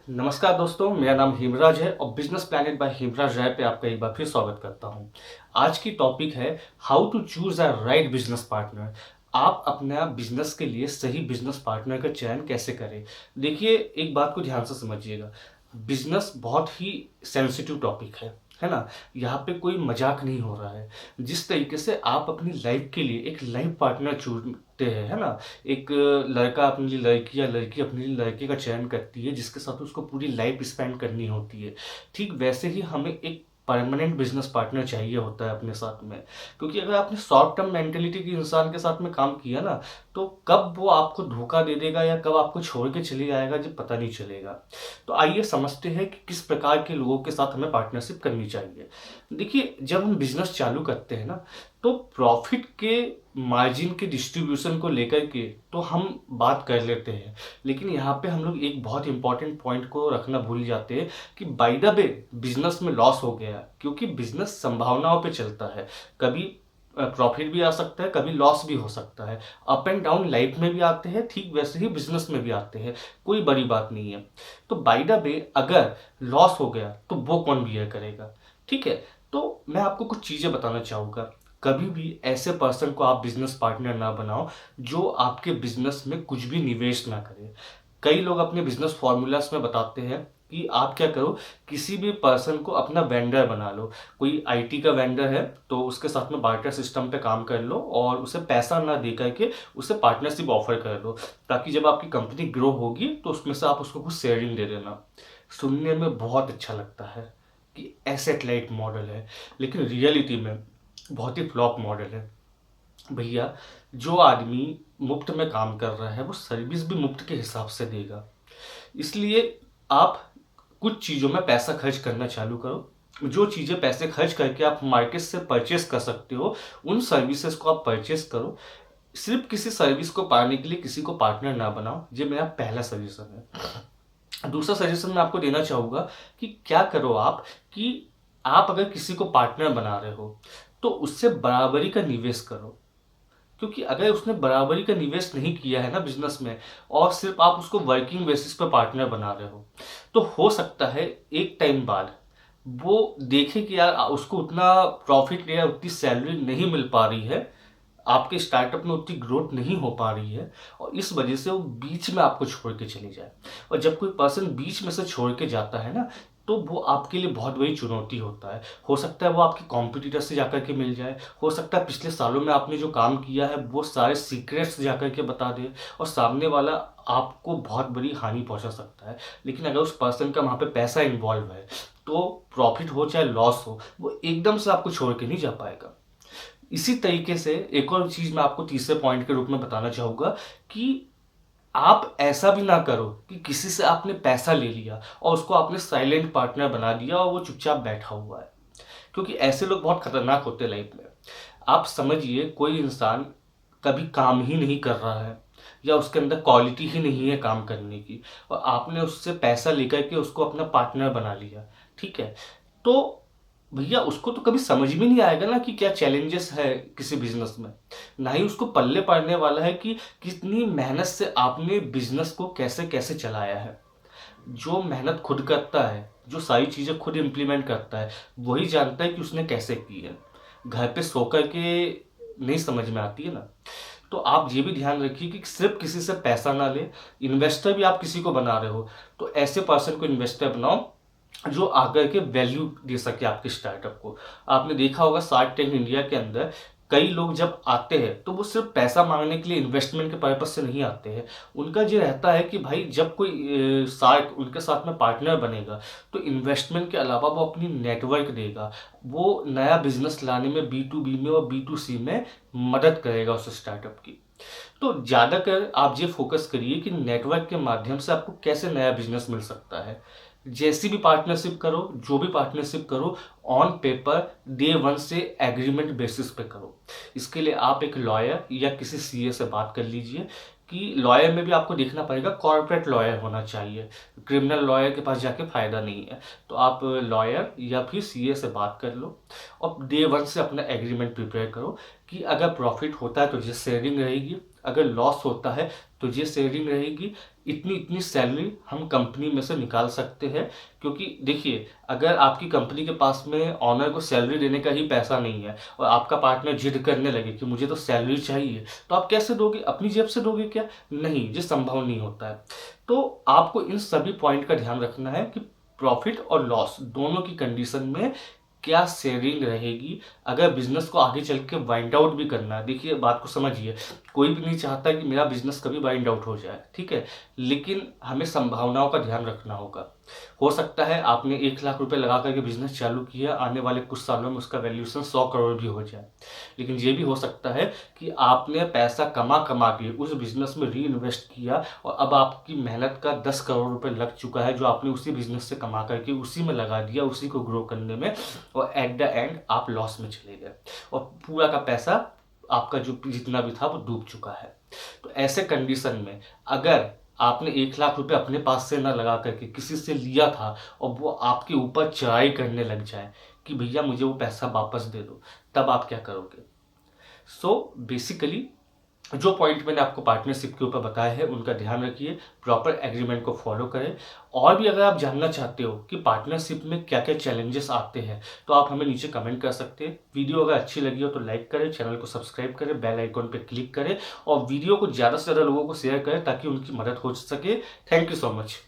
नमस्कार दोस्तों, मेरा नाम हेमराज है और बिजनेस प्लैनेट बाय हेमराज राय पे आपका एक बार फिर स्वागत करता हूं। आज की टॉपिक है how to choose a right business partner. आप अपना बिजनेस के लिए सही बिजनेस पार्टनर का चयन कैसे करें। देखिए, एक बात को ध्यान से समझिएगा। बिजनेस बहुत ही सेंसिटिव टॉपिक है ना। यहाँ पे कोई मजाक नहीं हो रहा है। जिस तरीके से आप अपनी लाइफ के लिए एक लाइफ पार्टनर चुनते हैं, है ना। एक लड़का अपने लिए लड़की या लड़की अपने लिए लड़के का चयन करती है जिसके साथ उसको पूरी लाइफ स्पेंड करनी होती है। ठीक वैसे ही हमें एक परमानेंट बिजनेस पार्टनर चाहिए होता है अपने साथ में। क्योंकि अगर आपने शॉर्ट टर्म मेंटेलिटी के इंसान के साथ में काम किया ना, तो कब वो आपको धोखा दे देगा या कब आपको छोड़ के चले जाएगा जब पता नहीं चलेगा। तो आइए समझते हैं कि किस प्रकार के लोगों के साथ हमें पार्टनरशिप करनी चाहिए। देखिए, जब हम बिजनेस चालू करते हैं ना, तो प्रॉफिट के मार्जिन के डिस्ट्रीब्यूशन को लेकर के तो हम बात कर लेते हैं। लेकिन यहाँ पे हम लोग एक बहुत इंपॉर्टेंट पॉइंट को रखना भूल जाते हैं कि बाय द वे बिजनेस में लॉस हो गया, क्योंकि बिजनेस संभावनाओं पे चलता है। कभी प्रॉफिट भी आ सकता है, कभी लॉस भी हो सकता है। अप एंड डाउन लाइफ में भी आते हैं, ठीक वैसे ही बिजनेस में भी आते हैं। कोई बड़ी बात नहीं है। तो बाय द वे अगर लॉस हो गया तो वो कौन बियर करेगा। ठीक है। तो मैं आपको कुछ चीज़ें बताना चाहूँगा। कभी भी ऐसे पर्सन को आप बिजनेस पार्टनर ना बनाओ जो आपके बिजनेस में कुछ भी निवेश ना करे। कई लोग अपने बिजनेस फॉर्मूलाज में बताते हैं कि आप क्या करो, किसी भी पर्सन को अपना वेंडर बना लो। कोई आईटी का वेंडर है तो उसके साथ में बार्टर सिस्टम पे काम कर लो और उसे पैसा ना दे करके उसे पार्टनरशिप ऑफर कर दो, ताकि जब आपकी कंपनी ग्रो होगी तो उसमें से आप उसको कुछ शेयरिंग दे देना। सुनने में बहुत अच्छा लगता है कि एसेट लाइट मॉडल है, लेकिन रियलिटी में बहुत ही फ्लॉप मॉडल है। भैया, जो आदमी मुफ्त में काम कर रहा है वो सर्विस भी मुफ्त के हिसाब से देगा। इसलिए आप कुछ चीज़ों में पैसा खर्च करना चालू करो। जो चीज़ें पैसे खर्च करके आप मार्केट से परचेस कर सकते हो, उन सर्विसेज को आप परचेस करो। सिर्फ किसी सर्विस को पाने के लिए किसी को पार्टनर ना बनाओ। ये मेरा पहला सजेशन है। दूसरा सजेशन मैं आपको देना चाहूँगा कि क्या करो आप, कि आप अगर किसी को पार्टनर बना रहे हो तो उससे बराबरी का निवेश करो। क्योंकि अगर उसने बराबरी का निवेश नहीं किया है ना बिजनेस में, और सिर्फ आप उसको वर्किंग बेसिस पर पार्टनर बना रहे हो, तो हो सकता है एक टाइम बाद वो देखे कि यार उसको उतना प्रॉफिट या उतनी सैलरी नहीं मिल पा रही है, आपके स्टार्टअप में उतनी ग्रोथ नहीं हो पा रही है, और इस वजह से वो बीच में आपको छोड़ के चले जाए। और जब कोई पर्सन बीच में से छोड़ के जाता है ना, तो वो आपके लिए बहुत बड़ी चुनौती होता है। हो सकता है वो आपके कॉम्पिटिटर से जाकर के मिल जाए, हो सकता है पिछले सालों में आपने जो काम किया है वो सारे सीक्रेट्स जाकर के बता दे, और सामने वाला आपको बहुत बड़ी हानि पहुंचा सकता है। लेकिन अगर उस पर्सन का वहाँ पे पैसा इन्वॉल्व है, तो प्रॉफिट हो चाहे लॉस हो, वो एकदम से आपको छोड़ के नहीं जा पाएगा। इसी तरीके से एक और चीज मैं आपको तीसरे पॉइंट के रूप में बताना चाहूंगा कि आप ऐसा भी ना करो कि किसी से आपने पैसा ले लिया और उसको आपने साइलेंट पार्टनर बना दिया और वो चुपचाप बैठा हुआ है। क्योंकि ऐसे लोग बहुत खतरनाक होते हैं लाइफ में। आप समझिए, कोई इंसान कभी काम ही नहीं कर रहा है या उसके अंदर क्वालिटी ही नहीं है काम करने की, और आपने उससे पैसा लेकर के उसको अपना पार्टनर बना लिया। ठीक है। तो भैया, उसको तो कभी समझ में नहीं आएगा ना कि क्या चैलेंजेस है किसी बिजनेस में। ना ही उसको पल्ले पड़ने वाला है कि कितनी मेहनत से आपने बिजनेस को कैसे कैसे चलाया है। जो मेहनत खुद करता है, जो सारी चीज़ें खुद इम्प्लीमेंट करता है, वही जानता है कि उसने कैसे की है। घर पे सो कर के नहीं समझ में आती है ना। तो आप ये भी ध्यान रखिए कि सिर्फ किसी से पैसा ना ले। इन्वेस्टर भी आप किसी को बना रहे हो तो ऐसे पर्सन को इन्वेस्टर बनाओ जो आकर के वैल्यू दे सके आपके स्टार्टअप को। आपने देखा होगा शार्क टैंक इंडिया के अंदर कई लोग जब आते हैं तो वो सिर्फ पैसा मांगने के लिए, इन्वेस्टमेंट के पर्पज से नहीं आते हैं। उनका ये रहता है कि भाई जब कोई शार्क उनके साथ में पार्टनर बनेगा तो इन्वेस्टमेंट के अलावा वो अपनी नेटवर्क देगा। वो नया बिजनेस लाने में B2B में और B2C में मदद करेगा उस स्टार्टअप की। तो ज़्यादातर आप ये फोकस करिए कि नेटवर्क के माध्यम से आपको कैसे नया बिजनेस मिल सकता है। जैसी भी पार्टनरशिप करो, जो भी पार्टनरशिप करो, ऑन पेपर डे वन से एग्रीमेंट बेसिस पे करो। इसके लिए आप एक लॉयर या किसी सीए से बात कर लीजिए। कि लॉयर में भी आपको देखना पड़ेगा, कॉर्पोरेट लॉयर होना चाहिए। क्रिमिनल लॉयर के पास जाके फ़ायदा नहीं है। तो आप लॉयर या फिर सीए से बात कर लो और डे वन से अपना एग्रीमेंट प्रिपेयर करो कि अगर प्रॉफिट होता है तो ये शेयरिंग रहेगी, अगर लॉस होता है तो ये शेयरिंग रहेगी, इतनी इतनी सैलरी हम कंपनी में से निकाल सकते हैं। क्योंकि देखिए, अगर आपकी कंपनी के पास में ऑनर को सैलरी देने का ही पैसा नहीं है और आपका पार्टनर जिद करने लगे कि मुझे तो सैलरी चाहिए, तो आप कैसे दोगे? अपनी जेब से दोगे क्या? नहीं, ये संभव नहीं होता है। तो आपको इन सभी पॉइंट का ध्यान रखना है कि प्रॉफिट और लॉस दोनों की कंडीशन में क्या शेयरिंग रहेगी। अगर बिजनेस को आगे चल के वाइंड आउट भी करना है, देखिए बात को समझिए, कोई भी नहीं चाहता कि मेरा बिजनेस कभी वाइंड आउट हो जाए, ठीक है, लेकिन हमें संभावनाओं का ध्यान रखना होगा। हो सकता है आपने 1 लाख रुपए लगा करके बिजनेस चालू किया, आने वाले कुछ सालों में उसका वैल्यूएशन 100 करोड़ भी हो जाए। लेकिन ये भी हो सकता है कि आपने पैसा कमा कमा के उस बिजनेस में री इन्वेस्ट किया और अब आपकी मेहनत का 10 करोड़ रुपए लग चुका है, जो आपने उसी बिजनेस से कमा करके उसी में लगा दिया, उसी को ग्रो करने में, और एट द एंड आप लॉस में चले गए और पूरा का पैसा आपका जो जितना भी था वो डूब चुका है। तो ऐसे कंडीशन में अगर आपने 1 लाख रुपए अपने पास से ना लगा करके किसी से लिया था और वो आपके ऊपर चढ़ाई करने लग जाए कि भैया मुझे वो पैसा वापस दे दो, तब आप क्या करोगे? सो बेसिकली जो पॉइंट मैंने आपको पार्टनरशिप के ऊपर बताया है उनका ध्यान रखिए, प्रॉपर एग्रीमेंट को फॉलो करें। और भी अगर आप जानना चाहते हो कि पार्टनरशिप में क्या क्या चैलेंजेस आते हैं तो आप हमें नीचे कमेंट कर सकते हैं। वीडियो अगर अच्छी लगी हो तो लाइक करें, चैनल को सब्सक्राइब करें, बेल आइकॉन पर क्लिक करें और वीडियो को ज़्यादा से ज़्यादा लोगों को शेयर करें ताकि उनकी मदद हो सके। Thank you so much.